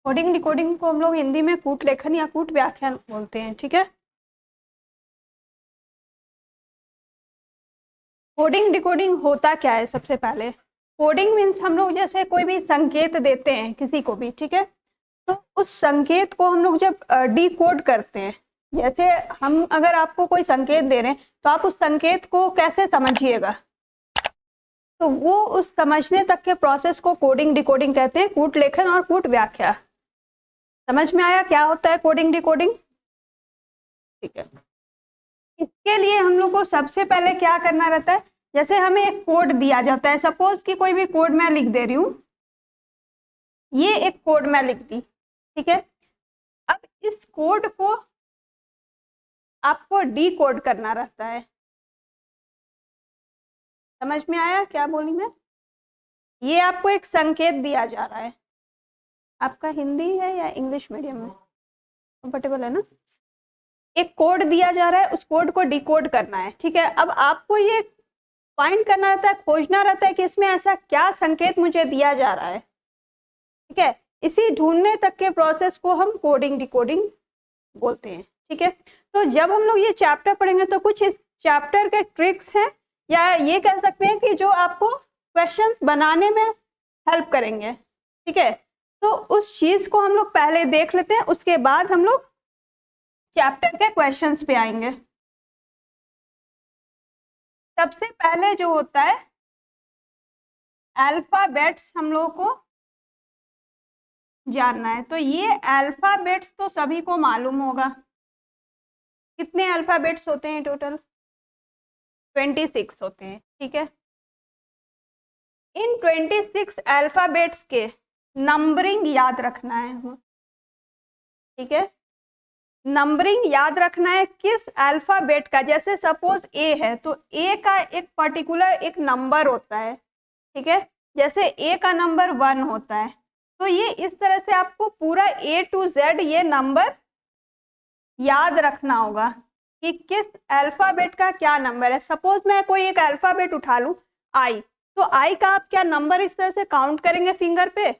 Coding decoding को हम लोग हिंदी में कूट लेखन या कूट व्याख्यान बोलते हैं, ठीक है। कोडिंग डिकोडिंग होता क्या है? सबसे पहले कोडिंग मीन्स हम लोग जैसे कोई भी संकेत देते हैं किसी को भी, ठीक है, तो उस संकेत को हम लोग जब डिकोड करते हैं, जैसे हम अगर आपको कोई संकेत दे रहे हैं तो आप उस संकेत को कैसे समझिएगा, तो वो उस समझने तक के प्रोसेस को कोडिंग डिकोडिंग कहते हैं, कूट लेखन और कूट व्याख्या। समझ में आया क्या होता है कोडिंग डिकोडिंग? ठीक है। इसके लिए हम लोग को सबसे पहले क्या करना रहता है, जैसे हमें एक कोड दिया जाता है, सपोज कि कोई भी कोड मैं लिख दे रही हूं, ये एक कोड मैं लिख दी, ठीक है। अब इस कोड को आपको डिकोड करना रहता है। समझ में आया क्या बोली मैं? ये आपको एक संकेत दिया जा रहा है। आपका हिंदी है या इंग्लिश मीडियम में कंफर्टेबल है ना? एक कोड दिया जा रहा है, उस कोड को डिकोड करना है, ठीक है। अब आपको ये फाइंड करना रहता है, खोजना रहता है कि इसमें ऐसा क्या संकेत मुझे दिया जा रहा है, ठीक है। इसी ढूंढने तक के प्रोसेस को हम कोडिंग डिकोडिंग बोलते हैं, ठीक है। तो जब हम लोग ये चैप्टर पढ़ेंगे तो कुछ इस चैप्टर के ट्रिक्स हैं, या ये कह सकते हैं कि जो आपको क्वेश्चंस बनाने में हेल्प करेंगे, ठीक है। तो उस चीज को हम लोग पहले देख लेते हैं, उसके बाद हम लोग चैप्टर के क्वेश्चंस पे आएंगे। सबसे पहले जो होता है अल्फाबेट्स हम लोगों को जानना है। तो ये अल्फाबेट्स तो सभी को मालूम होगा। कितने अल्फाबेट्स होते हैं टोटल? 26 होते हैं, ठीक है। इन 26 अल्फाबेट्स के नंबरिंग याद रखना है, ठीक है। नंबरिंग याद रखना है किस अल्फाबेट का, जैसे सपोज ए है तो ए का एक पर्टिकुलर एक नंबर होता है, ठीक है। जैसे ए का नंबर 1 होता है, तो ये इस तरह से आपको पूरा A to Z ये नंबर याद रखना होगा कि किस अल्फाबेट का क्या नंबर है। सपोज मैं कोई एक अल्फाबेट उठा लूं आई, तो आई का आप क्या नंबर इस तरह से काउंट करेंगे फिंगर पे?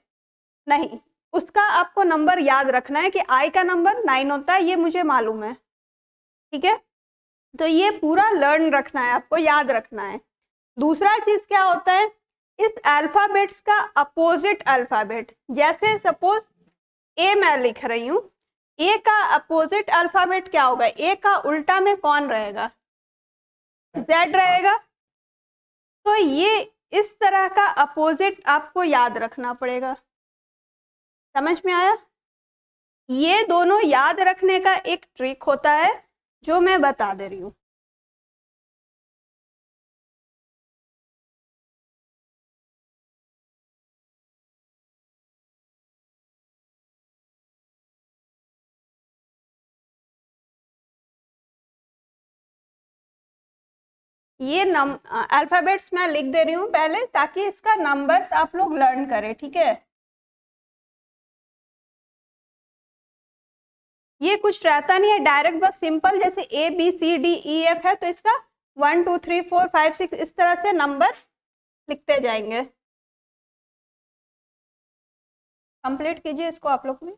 नहीं, उसका आपको नंबर याद रखना है कि आई का नंबर 9 होता है, ये मुझे मालूम है, ठीक है। तो ये पूरा लर्न रखना है, आपको याद रखना है। दूसरा चीज क्या होता है, इस अल्फाबेट्स का अपोजिट अल्फाबेट, जैसे सपोज ए मैं लिख रही हूं, ए का अपोजिट अल्फाबेट क्या होगा? ए का उल्टा में कौन रहेगा? जेड रहेगा। तो ये इस तरह का अपोजिट आपको याद रखना पड़ेगा। समझ में आया? ये दोनों याद रखने का एक ट्रिक होता है जो मैं बता दे रही हूं। ये अल्फाबेट्स मैं लिख दे रही हूं पहले, ताकि इसका नंबर्स आप लोग लर्न करें, ठीक है। ये कुछ रहता नहीं है, डायरेक्ट बस सिंपल, जैसे ABCDEF है तो इसका 1 2 3 4 5 6 इस तरह से नंबर लिखते जाएंगे। कंप्लीट कीजिए इसको आप लोग भी।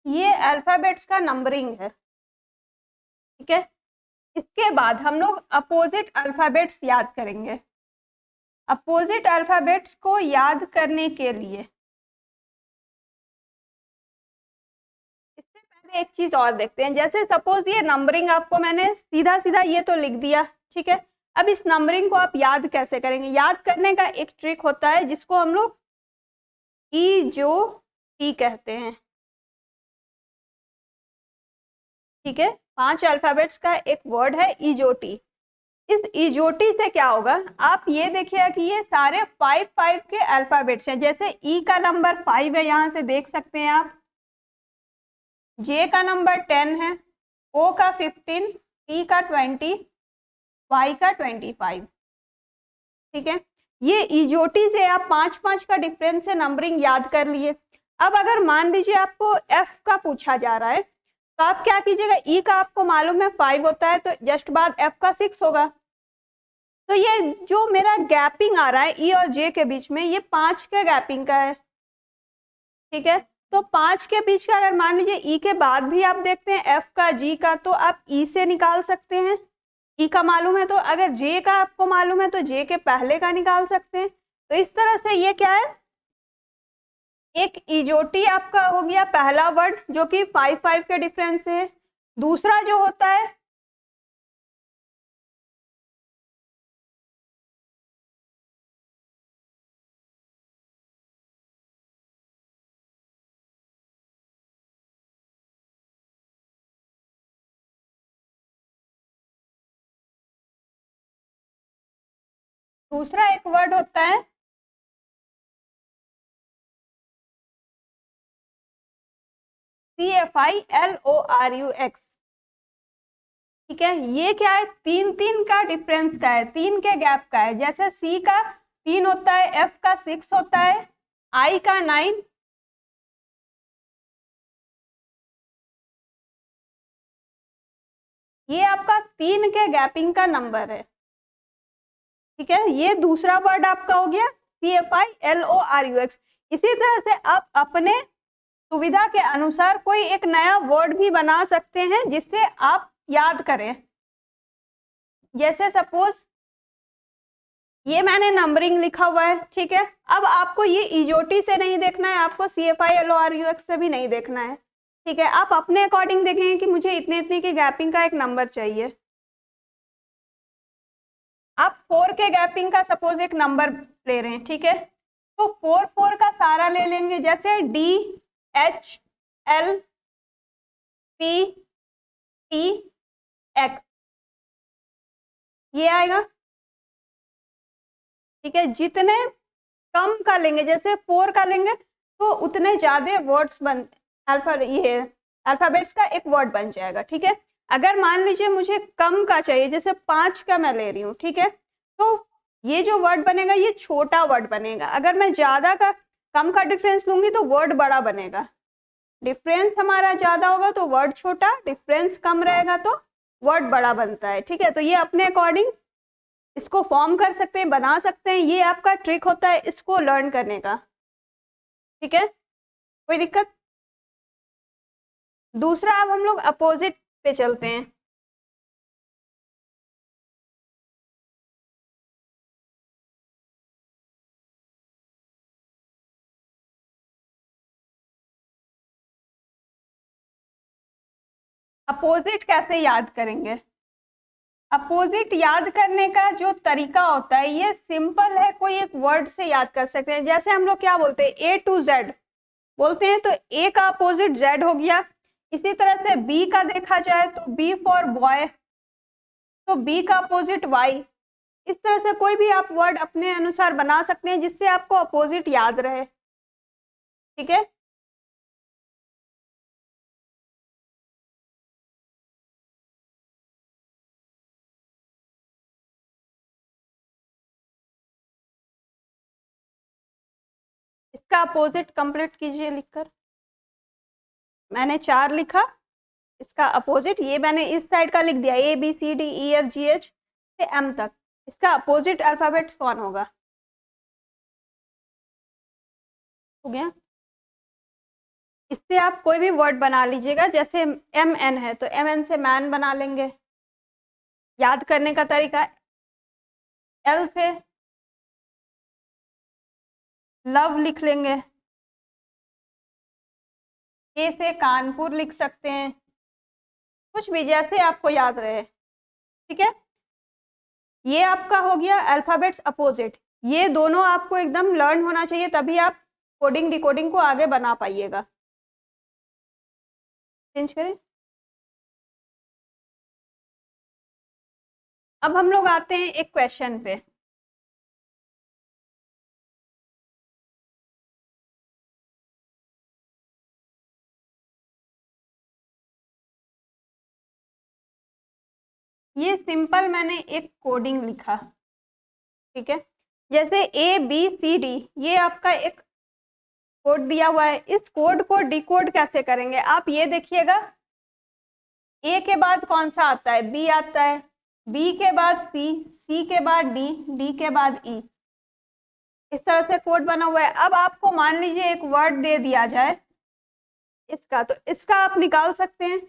ये अल्फाबेट्स का नंबरिंग है, ठीक है। इसके बाद हम लोग अपोजिट अल्फाबेट्स याद करेंगे। अपोजिट अल्फाबेट्स को याद करने के लिए इससे पहले एक चीज और देखते हैं। जैसे सपोज ये नंबरिंग आपको मैंने सीधा सीधा ये तो लिख दिया, ठीक है। अब इस नंबरिंग को आप याद कैसे करेंगे? याद करने का एक ट्रिक होता है जिसको हम लोग ईजोटी कहते हैं, ठीक है। 5 अल्फाबेट्स का एक वर्ड है ईजोटी। इस ईजोटी से क्या होगा, आप ये देखिएगा कि ये सारे 5 के अल्फाबेट्स हैं। जैसे ई का नंबर 5 है, यहां से देख सकते हैं आप। जे का नंबर 10 है, ओ का 15, टी का 20, वाई का 25, ठीक है। ये ईजोटी से आप 5 का डिफरेंस से नंबरिंग याद कर लिए। अब अगर मान लीजिए आपको एफ का पूछा जा रहा है, तो आप क्या कीजिएगा, ई का आपको मालूम है 5 होता है, तो जस्ट बाद एफ का 6 होगा, तो ये जो मेरा गैपिंग आ रहा है ई और जे के बीच में, ये 5 के गैपिंग का है, ठीक है। तो 5 के बीच का अगर मान लीजिए ई के बाद भी आप देखते हैं एफ का जी का, तो आप ई से निकाल सकते हैं, ई का मालूम है तो। अगर जे का आपको मालूम है तो जे के पहले का निकाल सकते हैं। तो इस तरह से ये क्या है, एक इजोटी आपका हो गया पहला वर्ड जो कि 5-5 के डिफरेंस से है। दूसरा जो होता है दूसरा एक वर्ड होता है CFILORUX, ठीक है। ये क्या है, 3-3 का डिफरेंस का है, 3 के गैप का है। जैसे सी का 3 होता है, एफ का 6 होता है, आई का 9, ये आपका 3 के गैपिंग का नंबर है, ठीक है। ये दूसरा वर्ड आपका हो गया CFILORUX। इसी तरह से आप अपने सुविधा के अनुसार कोई एक नया वर्ड भी बना सकते हैं जिससे आप याद करें। जैसे सपोज ये मैंने नंबरिंग लिखा हुआ है, ठीक है। अब आपको ये इजोटी से नहीं देखना है, आपको CFILORUX से भी नहीं देखना है, ठीक है। आप अपने अकॉर्डिंग देखेंगे कि मुझे इतने इतने की गैपिंग का एक नंबर चाहिए। आप 4 के गैपिंग का सपोज एक नंबर ले रहे हैं, ठीक है। तो 4 का सारा ले लेंगे, जैसे DHLPTX, ये आएगा, ठीक है। जितने कम का लेंगे, जैसे 4 का लेंगे तो उतने ज्यादा वर्ड्स बन ये अल्फाबेट्स का एक वर्ड बन जाएगा, ठीक है। अगर मान लीजिए मुझे कम का चाहिए, जैसे 5 का मैं ले रही हूँ, ठीक है, तो ये जो वर्ड बनेगा ये छोटा वर्ड बनेगा। अगर मैं ज्यादा का कम का डिफरेंस लूंगी तो वर्ड बड़ा बनेगा। डिफरेंस हमारा ज्यादा होगा तो वर्ड छोटा, डिफरेंस कम रहेगा तो वर्ड बड़ा बनता है, ठीक है। तो ये अपने अकॉर्डिंग इसको फॉर्म कर सकते हैं, बना सकते हैं। ये आपका ट्रिक होता है इसको लर्न करने का, ठीक है, कोई दिक्कत। दूसरा अब हम लोग अपोजिट पे चलते हैं। अपोजिट कैसे याद करेंगे? अपोजिट याद करने का जो तरीका होता है ये सिंपल है, कोई एक वर्ड से याद कर सकते हैं। जैसे हम लोग क्या बोलते हैं, A to Z बोलते हैं, तो A का अपोजिट Z हो गया। इसी तरह से B का देखा जाए तो B फॉर बॉय, तो B का अपोजिट Y। इस तरह से कोई भी आप वर्ड अपने अनुसार बना सकते हैं जिससे आपको अपोजिट याद रहे, ठीक है। इसका अपोजिट कंप्लीट कीजिए लिखकर। मैंने 4 लिखा, इसका अपोजिट ये मैंने इस साइड का लिख दिया, ABCDEFGH से M तक। इसका अपोजिट अल्फाबेट्स कौन होगा? हो गया। इससे आप कोई भी वर्ड बना लीजिएगा, जैसे MN है तो MN से मैन बना लेंगे। याद करने का तरीका, L से लव लिख लेंगे, K से कानपुर लिख सकते हैं, कुछ भी जैसे आपको याद रहे, ठीक है। ये आपका हो गया अल्फाबेट्स अपोजिट। ये दोनों आपको एकदम लर्न होना चाहिए, तभी आप कोडिंग डिकोडिंग को आगे बना पाइएगा। चेंज करें। अब हम लोग आते हैं एक क्वेश्चन पे। ये सिंपल मैंने एक कोडिंग लिखा, ठीक है। जैसे ABCD ये आपका एक कोड दिया हुआ है, इस कोड को डिकोड कैसे करेंगे आप ये देखिएगा। ए के बाद कौन सा आता है? B आता है, बी के बाद सी, सी के बाद डी, डी के बाद ई, इस तरह से कोड बना हुआ है। अब आपको मान लीजिए एक वर्ड दे दिया जाए इसका, तो इसका आप निकाल सकते हैं।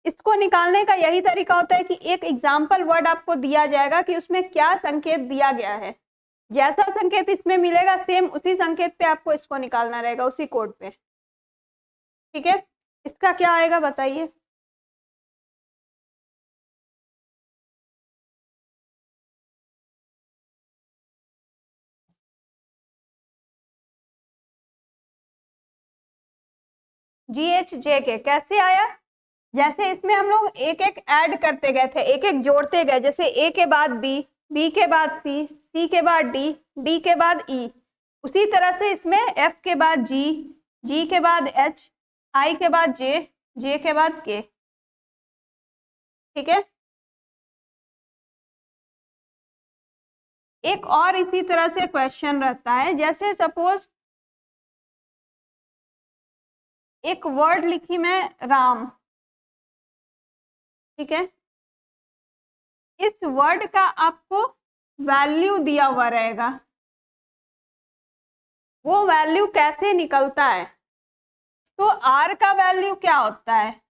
इसको निकालने का यही तरीका होता है कि एक एग्जाम्पल वर्ड आपको दिया जाएगा कि उसमें क्या संकेत दिया गया है, जैसा संकेत इसमें मिलेगा सेम उसी संकेत पे आपको इसको निकालना रहेगा, उसी कोड पे। ठीक है, इसका क्या आएगा बताइए। GHJK कैसे आया, जैसे इसमें हम लोग एक एक ऐड करते गए थे, एक एक जोड़ते गए, जैसे ए के बाद बी, बी के बाद सी, सी के बाद डी, डी के बाद ई, उसी तरह से इसमें एफ के बाद जी, जी के बाद एच, आई के बाद जे, जे के बाद के। ठीक है, एक और इसी तरह से क्वेश्चन रहता है, जैसे सपोज एक वर्ड लिखी मैं राम, ठीक है, इस वर्ड का आपको वैल्यू दिया हुआ रहेगा, वो वैल्यू कैसे निकलता है। तो आर का वैल्यू क्या होता है,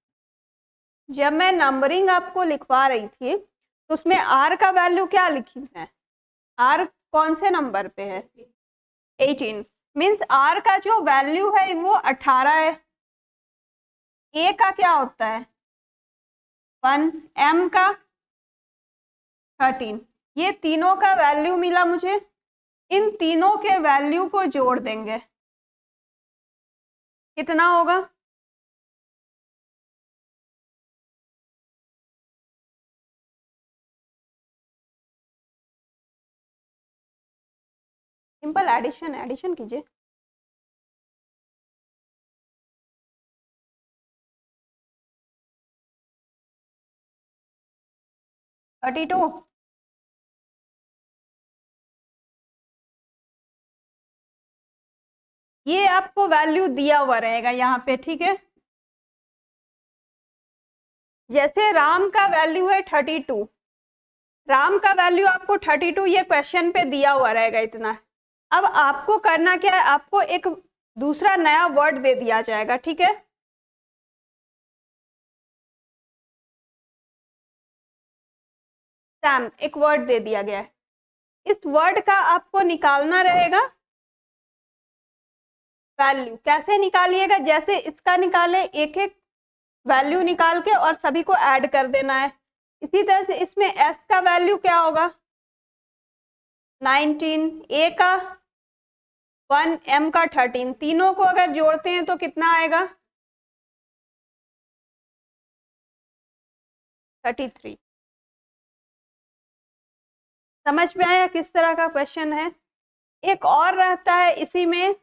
जब मैं नंबरिंग आपको लिखवा रही थी तो उसमें आर का वैल्यू क्या लिखी है, आर कौन से नंबर पे है, 18, मीन्स आर का जो वैल्यू है वो 18 है। ए का क्या होता है 1, एम का 13, ये तीनों का वैल्यू मिला मुझे, इन तीनों के वैल्यू को जोड़ देंगे, कितना होगा, सिंपल एडिशन, एडिशन कीजिए। थर्टी टू, ये आपको वैल्यू दिया हुआ रहेगा यहाँ पे। ठीक है, जैसे राम का वैल्यू है 32, राम का वैल्यू आपको 32 ये क्वेश्चन पे दिया हुआ रहेगा इतना। अब आपको करना क्या है, आपको एक दूसरा नया वर्ड दे दिया जाएगा। ठीक है, सैम एक वर्ड दे दिया गया है, इस वर्ड का आपको निकालना रहेगा वैल्यू। कैसे निकालिएगा, जैसे इसका निकाले, एक एक वैल्यू निकाल के और सभी को ऐड कर देना है। इसी तरह से इसमें एस का वैल्यू क्या होगा 19, ए का 1, एम का 13, तीनों को अगर जोड़ते हैं तो कितना आएगा 33। समझ में आया किस तरह का क्वेश्चन है। एक और रहता है इसी में,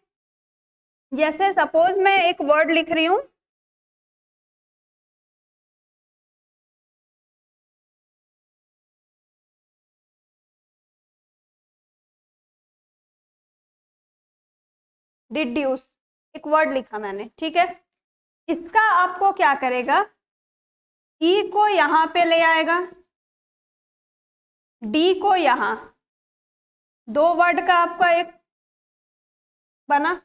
जैसे सपोज मैं एक वर्ड लिख रही हूं, डिड्यूस, एक वर्ड लिखा मैंने। ठीक है, इसका आपको क्या करेगा, ई को यहां पे ले आएगा, डी को यहां, दो वर्ड का आपका एक बना,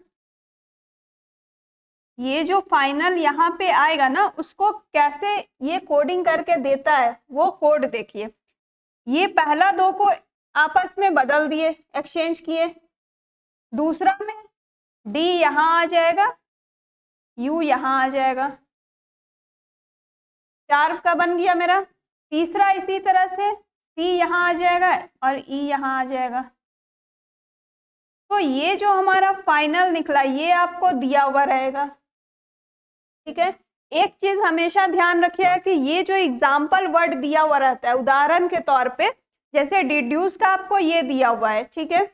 ये जो फाइनल यहाँ पे आएगा ना उसको कैसे ये कोडिंग करके देता है वो कोड देखिए। ये पहला दो को आपस में बदल दिए, एक्सचेंज किए, दूसरा में डी यहाँ आ जाएगा, यू यहाँ आ जाएगा, 4 का बन गया मेरा। तीसरा इसी तरह से सी यहाँ आ जाएगा और ई यहाँ आ जाएगा। तो ये जो हमारा फाइनल निकला ये आपको दिया हुआ रहेगा। ठीक है, एक चीज हमेशा ध्यान रखिएगा कि ये जो एग्जाम्पल वर्ड दिया हुआ रहता है, उदाहरण के तौर पे जैसे डिड्यूस का आपको ये दिया हुआ है, ठीक है,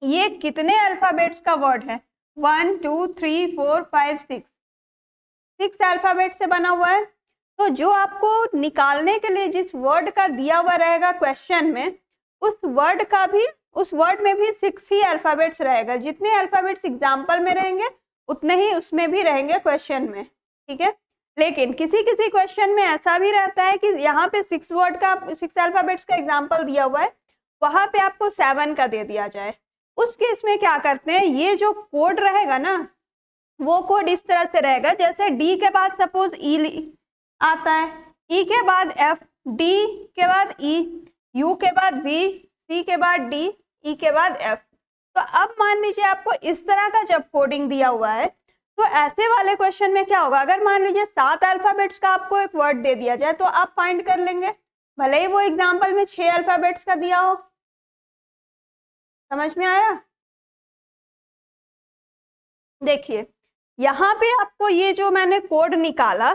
ये कितने अल्फाबेट्स का वर्ड है 1 2 3 4 5 6 अल्फाबेट से बना हुआ है। तो जो आपको निकालने के लिए जिस वर्ड का दिया हुआ रहेगा क्वेश्चन में, उस वर्ड में भी 6 ही अल्फाबेट्स रहेगा। जितने अल्फाबेट्स एग्जाम्पल में रहेंगे उतने ही उसमें भी रहेंगे क्वेश्चन में। ठीक है, लेकिन किसी किसी क्वेश्चन में ऐसा भी रहता है कि यहाँ पे 6 वर्ड का 6 अल्फाबेट्स का एग्जाम्पल दिया हुआ है, वहां पे आपको 7 का दे दिया जाए। उस केस में क्या करते हैं, ये जो कोड रहेगा ना, वो कोड इस तरह से रहेगा, जैसे डी के बाद सपोज ई आता है, ई के बाद एफ, डी के बाद ई, यू के बाद वी, सी के बाद डी, ई के बाद एफ। तो अब मान लीजिए आपको इस तरह का जब कोडिंग दिया हुआ है, तो ऐसे वाले क्वेश्चन में क्या होगा, अगर मान लीजिए 7 अल्फाबेट्स का आपको एक वर्ड दे दिया जाए तो आप फाइंड कर लेंगे, भले ही वो एग्जाम्पल में 6 अल्फाबेट्स का दिया हो। समझ में आया? देखिए यहाँ पे आपको ये जो मैंने कोड निकाला,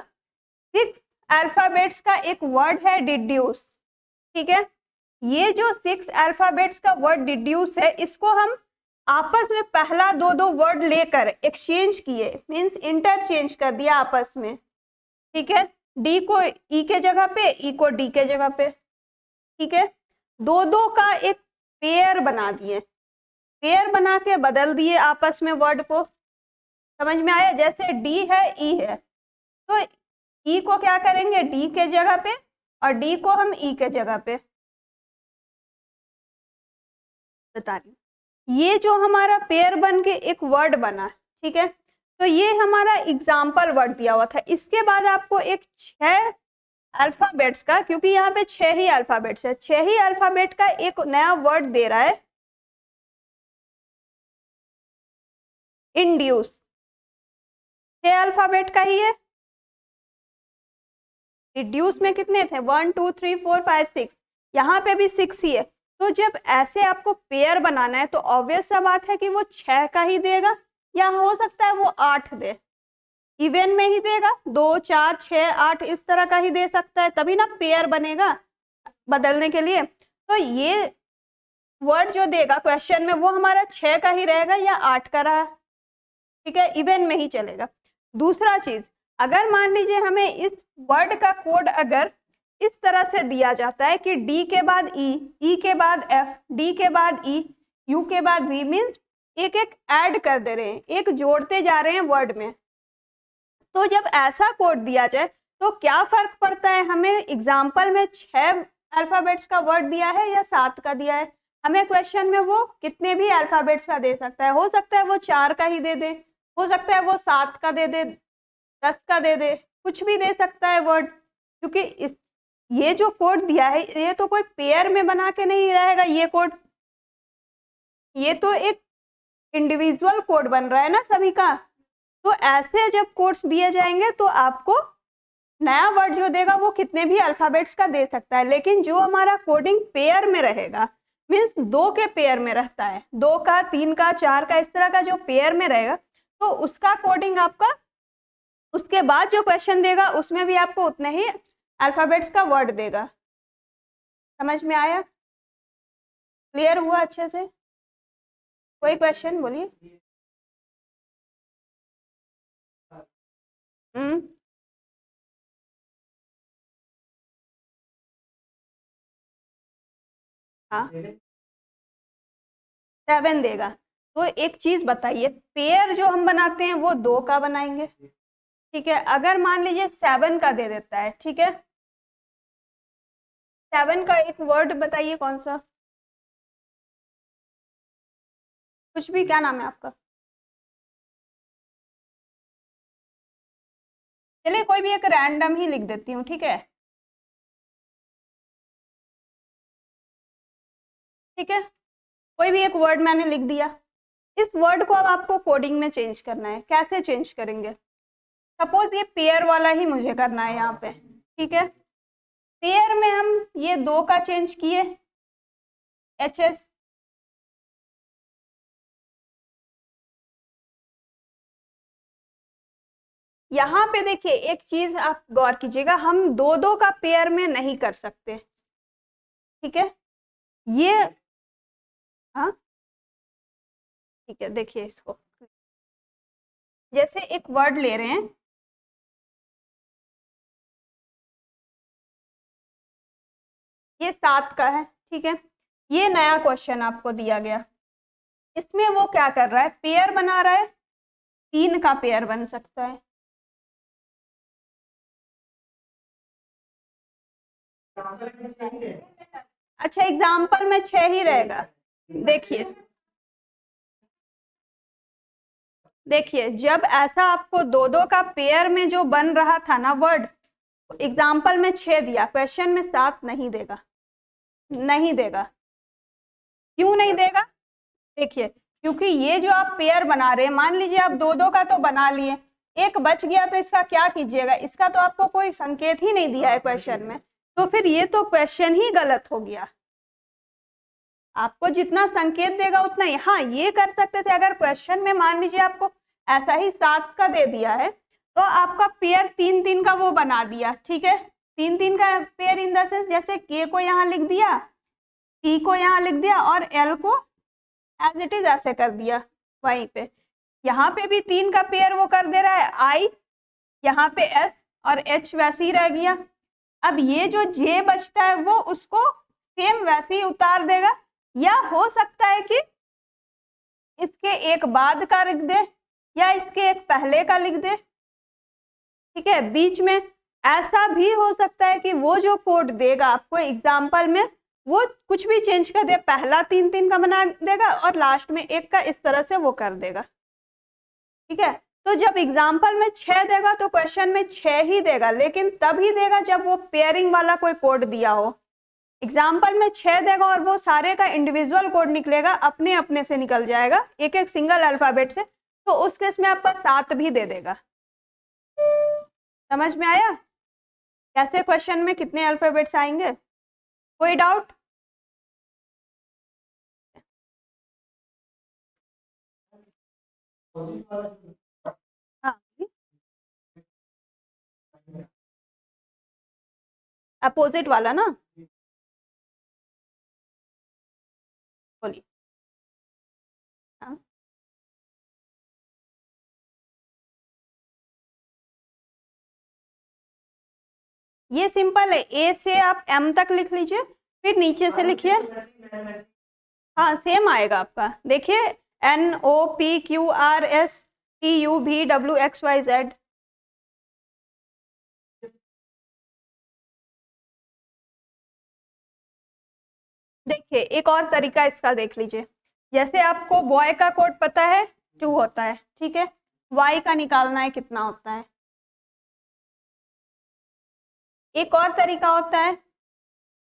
6 अल्फाबेट्स का एक वर्ड है डिड्यूस, ठीक है। ये जो 6 अल्फाबेट्स का वर्ड डिड्यूस है, इसको हम आपस में पहला दो वर्ड लेकर एक्सचेंज किए, मींस इंटरचेंज कर दिया आपस में, ठीक है। डी को ई के जगह पे, ई को डी के जगह पे, ठीक है। दो का एक पेयर बना दिए, पेयर बना के बदल दिए आपस में वर्ड को। समझ में आया? जैसे डी है, ई है, तो ई को क्या करेंगे, डी के जगह पे, और डी को हम ई के जगह पे। बता रही हूँ, ये जो हमारा पेयर बन के एक वर्ड बना, ठीक है, तो ये हमारा एग्जाम्पल वर्ड दिया हुआ था। इसके बाद आपको एक 6 अल्फाबेट्स का, क्योंकि यहाँ पे 6 ही अल्फाबेट्स है, 6 ही अल्फाबेट का एक नया वर्ड दे रहा है, इंड्यूस। 6 अल्फाबेट का ही है। रिड्यूस में कितने थे, 1 2 3 4 5 6, यहाँ पे भी 6 ही है। तो जब ऐसे आपको पेयर बनाना है तो ऑब्वियस सा बात है कि वो 6 का ही देगा, या हो सकता है वो 8 दे, इवन में ही देगा, 2 4 6 8 इस तरह का ही दे सकता है, तभी ना पेयर बनेगा बदलने के लिए। तो ये वर्ड जो देगा क्वेश्चन में वो हमारा 6 का ही रहेगा या 8 का रहा, ठीक है, इवन में ही चलेगा। दूसरा चीज, अगर मान लीजिए हमें इस वर्ड का कोड अगर इस तरह से दिया जाता है कि डी के बाद ई के बाद एफ, डी के बाद ई, यू के बाद वी, मीन्स एक एक ऐड कर दे रहे हैं, एक जोड़ते जा रहे हैं वर्ड में। तो जब ऐसा कोड दिया जाए तो क्या फर्क पड़ता है हमें, एग्जाम्पल में 6 अल्फाबेट्स का वर्ड दिया है या 7 का दिया है, हमें क्वेश्चन में वो कितने भी अल्फाबेट्स का दे सकता है। हो सकता है वो 4 का ही दे दे, हो सकता है वो 7 का दे दे, 10 का दे दे, कुछ भी दे सकता है वर्ड, क्योंकि ये जो कोड दिया है ये तो कोई पेयर में बना के नहीं रहेगा ये कोड, ये तो एक इंडिविजुअल कोड बन रहा है ना सभी का। तो ऐसे जब कोड्स दिए जाएंगे तो आपको नया वर्ड जो देगा वो कितने भी अल्फाबेट्स का दे सकता है, लेकिन जो हमारा कोडिंग पेयर में रहेगा, मीन्स 2 के पेयर में रहता है, 2 का 3 का 4 का इस तरह का जो पेयर में रहेगा, तो उसका कोडिंग आपका उसके बाद जो क्वेश्चन देगा उसमें भी आपको उतने ही अल्फाबेट्स का वर्ड देगा। समझ में आया? क्लियर हुआ अच्छे से? कोई क्वेश्चन बोलिए। हाँ 7 देगा। तो एक चीज बताइए, पेयर जो हम बनाते हैं वो 2 का बनाएंगे, ठीक है। अगर मान लीजिए 7 का दे देता है, ठीक है, 7 का एक वर्ड बताइए कौन सा, कुछ भी, क्या नाम है आपका, चलिए कोई भी एक रैंडम ही लिख देती हूँ, ठीक है, ठीक है, कोई भी एक वर्ड मैंने लिख दिया। इस वर्ड को अब आपको कोडिंग में चेंज करना है। कैसे चेंज करेंगे, सपोज ये पेयर वाला ही मुझे करना है यहाँ पे, ठीक है। पेयर में हम ये 2 का चेंज किए, HS, यहाँ पे देखिए एक चीज आप गौर कीजिएगा, हम 2 का पेयर में नहीं कर सकते, ठीक है। ये हाँ ठीक है, देखिए इसको, जैसे एक वर्ड ले रहे हैं, ये 7 का है, ठीक है, ये नया क्वेश्चन आपको दिया गया, इसमें वो क्या कर रहा है, पेयर बना रहा है, 3 का पेयर बन सकता है, अच्छा, एग्जाम्पल में 6 ही रहेगा। देखिए देखिए, जब ऐसा आपको दो दो का पेयर में जो बन रहा था ना वर्ड, एग्जाम्पल में 6 दिया, क्वेश्चन में 7 नहीं देगा, नहीं देगा। क्यों नहीं देगा? देखिए, क्योंकि ये जो आप पेयर बना रहे हैं, मान लीजिए आप दो दो का तो बना लिए, एक बच गया तो इसका क्या कीजिएगा? इसका तो आपको कोई संकेत ही नहीं दिया है क्वेश्चन में, तो फिर ये तो क्वेश्चन ही गलत हो गया। आपको जितना संकेत देगा उतना ही। हाँ, ये कर सकते थे, अगर क्वेश्चन में मान लीजिए आपको ऐसा ही 7 का दे दिया है, तो आपका पेयर 3-3 का वो बना दिया, ठीक है, 3-3 का पेयर इन द सेंस, जैसे के को यहाँ लिख दिया, टी को यहाँ लिख दिया और एल को एज इट इज ऐसे कर दिया। वहीं पे यहाँ पे भी 3 का पेयर वो कर दे रहा है, आई, यहाँ पे एस और एच वैसे ही रह गया। अब ये जो जे बचता है वो उसको सेम वैसे ही उतार देगा, या हो सकता है कि इसके एक बाद का लिख दे या इसके एक पहले का लिख दे, ठीक है, बीच में। ऐसा भी हो सकता है कि वो जो कोड देगा आपको एग्जाम्पल में, वो कुछ भी चेंज कर दे, पहला 3-3 का बना देगा और लास्ट में 1 का, इस तरह से वो कर देगा, ठीक है। तो जब एग्जाम्पल में 6 देगा तो क्वेश्चन में 6 ही देगा, लेकिन तभी देगा जब वो पेयरिंग वाला कोई कोड दिया हो। एग्जाम्पल में 6 देगा और वो सारे का इंडिविजुअल कोड निकलेगा, अपने अपने से निकल जाएगा, एक एक सिंगल अल्फाबेट से, तो उस केस में आपका 7 भी दे देगा। समझ में आया कैसे क्वेश्चन में कितने अल्फाबेट्स आएंगे? कोई डाउट? हाँ, अपोजिट वाला ना, बोलिए। हाँ, ये सिंपल है, ए से आप एम तक लिख लीजिए, फिर नीचे से लिखिए। हाँ, सेम आएगा आपका। देखिए, NOPQRSTUVWXYZ। देखिए, एक और तरीका इसका देख लीजिए, जैसे आपको बॉय का कोड पता है 2 होता है, ठीक है, वाई का निकालना है कितना होता है। एक और तरीका होता है,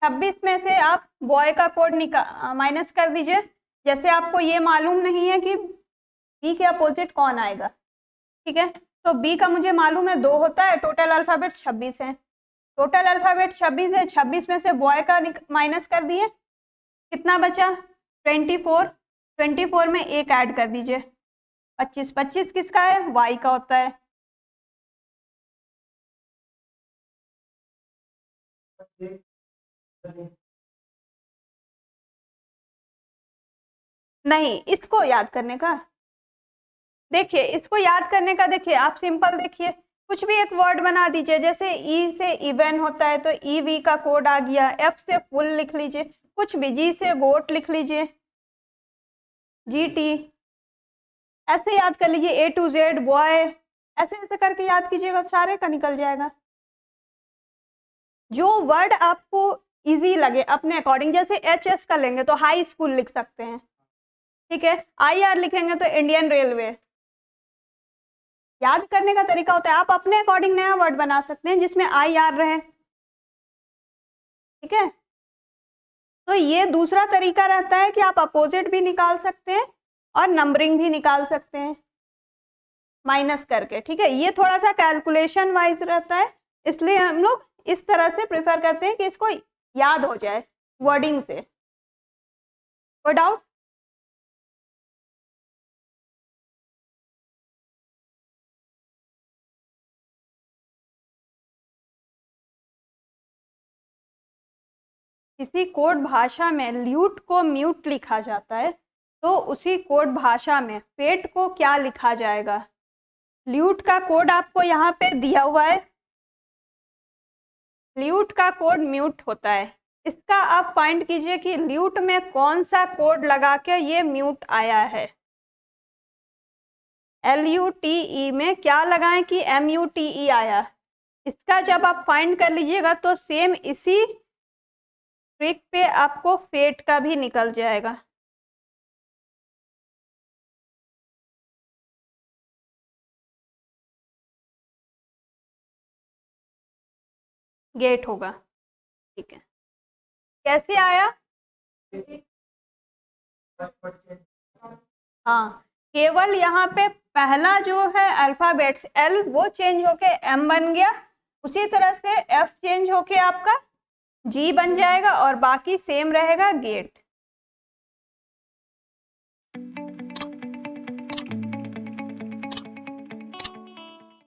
26 में से आप बॉय का कोड माइनस कर दीजिए। जैसे आपको ये मालूम नहीं है कि बी के अपोजिट कौन आएगा, ठीक है, तो बी का मुझे मालूम है 2 होता है, टोटल अल्फाबेट 26 है, टोटल अल्फाबेट 26 है, 26 में से बॉय का माइनस कर दिए, कितना बचा? 24। 24 में एक ऐड कर दीजिए, 25। 25 किसका है? वाई का होता है। नहीं, इसको याद करने का, देखिए इसको याद करने का, देखिए आप सिंपल देखिए, कुछ भी एक वर्ड बना दीजिए, जैसे ई से इवन होता है तो ई वी का कोड आ गया, एफ से फुल लिख लीजिए, कुछ भी, जी से गोट लिख लीजिए, जी टी, ऐसे याद कर लीजिए, ए टू जेड बॉय, ऐसे ऐसे करके याद कीजिएगा, सारे का निकल जाएगा। जो वर्ड आपको इजी लगे अपने अकॉर्डिंग, जैसे एच एस का लेंगे तो हाई स्कूल लिख सकते हैं, ठीक है, आई आर लिखेंगे तो इंडियन रेलवे। याद करने का तरीका होता है, आप अपने अकॉर्डिंग नया वर्ड बना सकते हैं जिसमें आई आर रहे, ठीक है। तो ये दूसरा तरीका रहता है कि आप अपोजिट भी निकाल सकते हैं और नंबरिंग भी निकाल सकते हैं माइनस करके, ठीक है। ये थोड़ा सा कैलकुलेशन वाइज रहता है, इसलिए हम लोग इस तरह से प्रेफर करते हैं कि इसको याद हो जाए वर्डिंग से। कोई डाउट? किसी कोड भाषा में ल्यूट को म्यूट लिखा जाता है, तो उसी कोड भाषा में पेट को क्या लिखा जाएगा? ल्यूट का कोड आपको यहाँ पे दिया हुआ है, ल्यूट का कोड म्यूट होता है, इसका आप फाइंड कीजिए कि ल्यूट में कौन सा कोड लगा के ये म्यूट आया है। LUTE में क्या लगाएं कि MUTE आया, इसका जब आप फाइंड कर लीजिएगा तो सेम इसी ट्रिक पे आपको फेट का भी निकल जाएगा। गेट होगा, ठीक है। कैसे आया? हाँ, केवल यहाँ पे पहला जो है अल्फाबेट्स एल वो चेंज होके एम बन गया, उसी तरह से एफ चेंज होके आपका जी बन जाएगा और बाकी सेम रहेगा गेट।